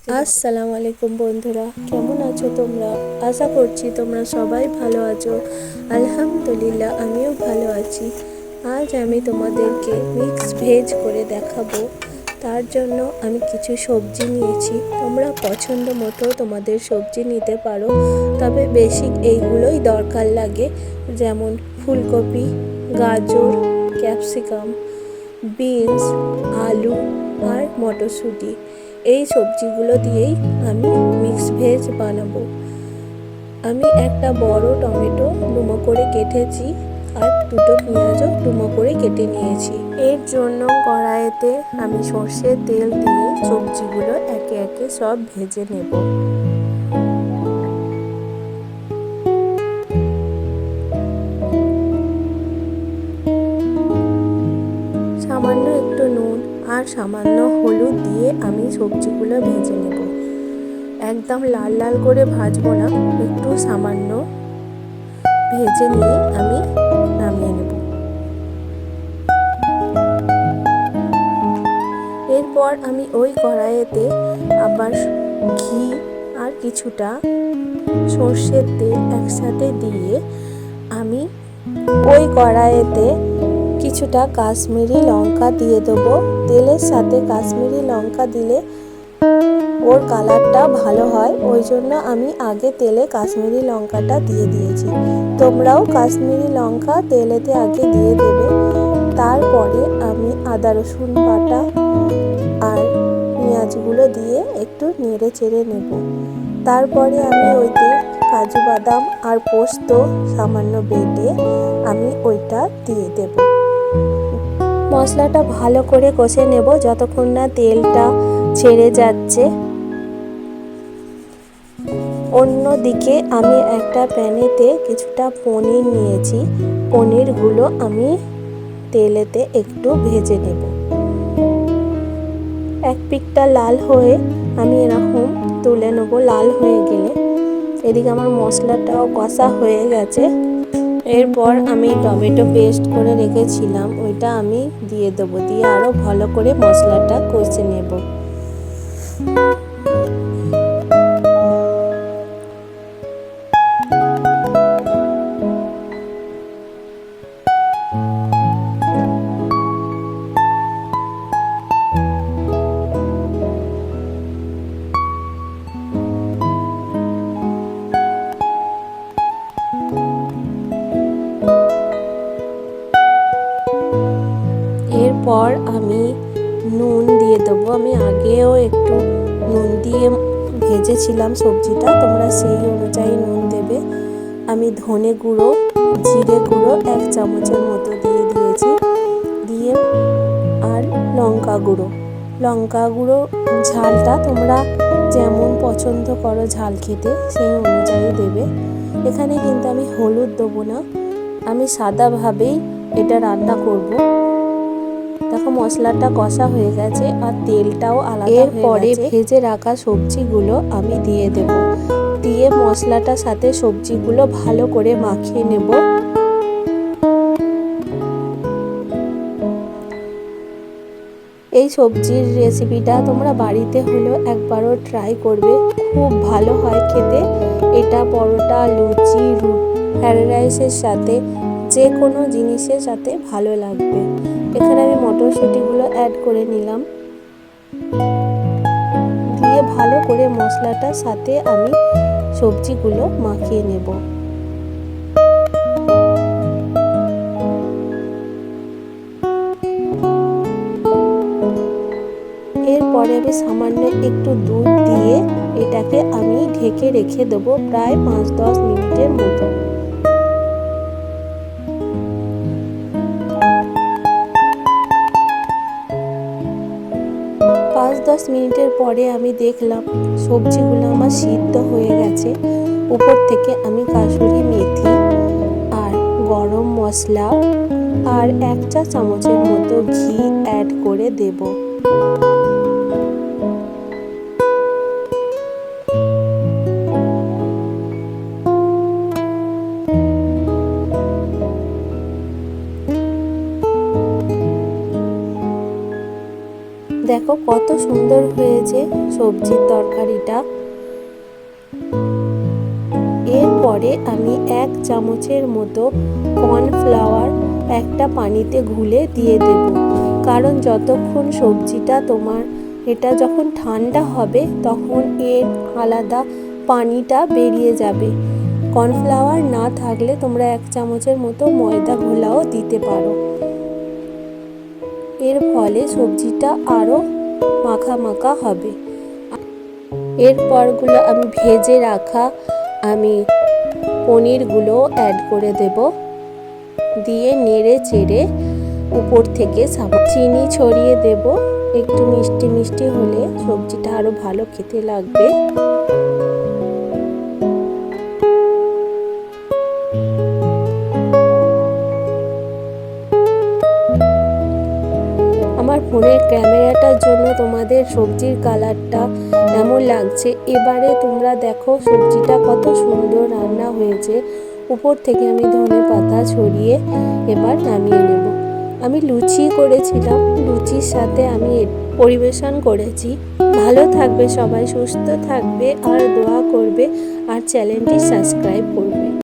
আসসালামু আলাইকুম বন্ধুরা, কেমন আছো তোমরা? আশা করছি তোমরা সবাই ভালো আছো। আলহামদুলিল্লাহ, আমিও ভালো আছি। আজ আমি তোমাদেরকে মিক্স ভেজ করে দেখাবো। তার জন্য আমি কিছু সবজি নিয়েছি। তোমরা পছন্দ মতো তোমাদের সবজি নিতে পারো, তবে বেসিক এইগুলোই দরকার লাগে, যেমন ফুলকপি, গাজর, ক্যাপসিকাম, বিনস, আলু আর মটরশুঁটি। এই সবজিগুলো দিয়েই আমি মিক্স ভেজ বানাবো। আমি একটা বড় টমেটো ডুমো করে কেটেছি আর দুটো পেঁয়াজও ডুমো করে কেটে নিয়েছি। এর জন্য কড়াইতে আমি সর্ষের তেল দিয়ে সবজিগুলো একে একে সব ভেজে নেব। সামান্য একটু নুন আর সামান্য হলুদ দিয়ে আমি সবজিগুলো ভেজে নেব। একদম লাল লাল করে ভাজবো না, একটু সামান্য ভেজে নিয়ে আমি নামিয়ে নেব। এরপর আমি ওই কড়াইতে আবার ঘি আর কিছুটা সর্ষের তেল একসাথে দিয়ে আমি ওই কড়াইতে কিছুটা কাশ্মীরি লঙ্কা দিয়ে দেবো। তেলের সাথে কাশ্মীরি লঙ্কা দিলে ওর কালারটা ভালো হয়, ওই জন্য আমি আগে তেলে কাশ্মীরি লঙ্কাটা দিয়ে দিয়েছি। তোমরাও কাশ্মীরি লঙ্কা তেলেতে আগে দিয়ে দেবে। তারপরে আমি আদা রসুন বাটা আর পেঁয়াজগুলো দিয়ে একটু নেড়ে চেড়ে নেব। তারপরে আমি ওইতে কাজু বাদাম আর পোস্ত সামান্য বেটে আমি ওইটা দিয়ে দেব। মশলাটা ভালো করে কষে নেব যতক্ষণ না তেলটা ছেড়ে যাচ্ছে। অন্যদিকে আমি একটা প্যানেতে কিছুটা পনির নিয়েছি। পনিরগুলো আমি তেলেতে একটু ভেজে নেব। এক পিঠটা লাল হয়ে আমি এরকম তুলে নেব। লাল হয়ে গেলে এদিকে আমার মশলাটাও কষা হয়ে গেছে। এরপর আমি টমেটো পেস্ট করে রেখেছিলাম, ওইটা আমি দিয়ে দেবো। দিয়ে আরও ভালো করে মশলাটা কষে নেব। এরপর আমি নুন দিয়ে দেবো। আমি আগেও একটু নুন দিয়ে ভেজেছিলাম সবজিটা, তোমরা সেই অনুযায়ী নুন দেবে। আমি ধনে গুঁড়ো, জিরে গুঁড়ো 1 চামচের মতো দিয়ে দিয়েছি। দিয়ে আর লঙ্কা গুঁড়ো ঝালটা তোমরা যেমন পছন্দ করো ঝাল খেতে সেই অনুযায়ী দেবে। এখানে কিন্তু আমি হলুদ দেবো না, আমি সাদাভাবেই এটা রান্না করব। দেখো মশলাটা কষা হয়ে গেছে আর তেলটাও আলাদা হয়ে গেছে। এরপরে ভেজে রাখা সবজিগুলো আমি দিয়ে দেব। দিয়ে মশলাটার সাথে সবজিগুলো ভালো করে মাখিয়ে নেব। এই সবজির রেসিপিটা তোমরা বাড়িতে হলেও একবারও ট্রাই করবে, খুব ভালো হয় খেতে। এটা পরোটা, লুচি, ফ্রাইড রাইসের সাথে যে কোনো জিনিসের সাথে ভালো লাগবে। এখানে আমি মটরশুঁটিগুলো অ্যাড করে নিলাম। দিয়ে ভালো করে মশলাটার সাথে আমি সবজিগুলো মাখিয়ে নেব। এরপরে আমি সামান্য একটু দুধ দিয়ে এটাকে আমি ঢেকে রেখে দেবো প্রায় 5-10 মিনিটের মতো। 5-10 মিনিটের পরে আমি দেখলাম সবজিগুলো আমার সিদ্ধ হয়ে গেছে। উপর থেকে আমি কাসুরি মেথি আর গরম মশলা আর 1 চা চামচের মতো ঘি অ্যাড করে দেব। দেখো কত সুন্দর হয়েছে সবজির তরকারিটা। এরপরে আমি 1 চামচের মতো কর্নফ্লাওয়ার একটা পানিতে ঘুলে দিয়ে দেব, কারণ যতক্ষণ সবজিটা তোমার এটা যখন ঠান্ডা হবে তখন এর আলাদা পানিটা বেরিয়ে যাবে। কর্নফ্লাওয়ার না থাকলে তোমরা 1 চামচের মতো ময়দা ঘোলাও দিতে পারো। এর ফলে সবজিটা আরও মাখা মাখা হবে। এরপরগুলো আমি ভেজে রাখা পনিরগুলো অ্যাড করে দেব, দিয়ে নেড়ে চেড়ে উপর থেকে চিনি ছড়িয়ে দেব। একটু মিষ্টি মিষ্টি হলে সবজিটা আরও ভালো খেতে লাগবে। আমার ফোনের ক্যামেরাটার জন্য তোমাদের সবজির কালারটা এমন লাগছে। এবারে তোমরা দেখো সবজিটা কত সুন্দর রান্না হয়েছে। উপর থেকে আমি ধনেপাতা ছড়িয়ে এবার নামিয়ে নেব। আমি লুচি করেছিলাম, লুচির সাথে আমি পরিবেশন করেছি। ভালো থাকবে সবাই, সুস্থ থাকবে আর দোয়া করবে আর চ্যানেলটি সাবস্ক্রাইব করবে।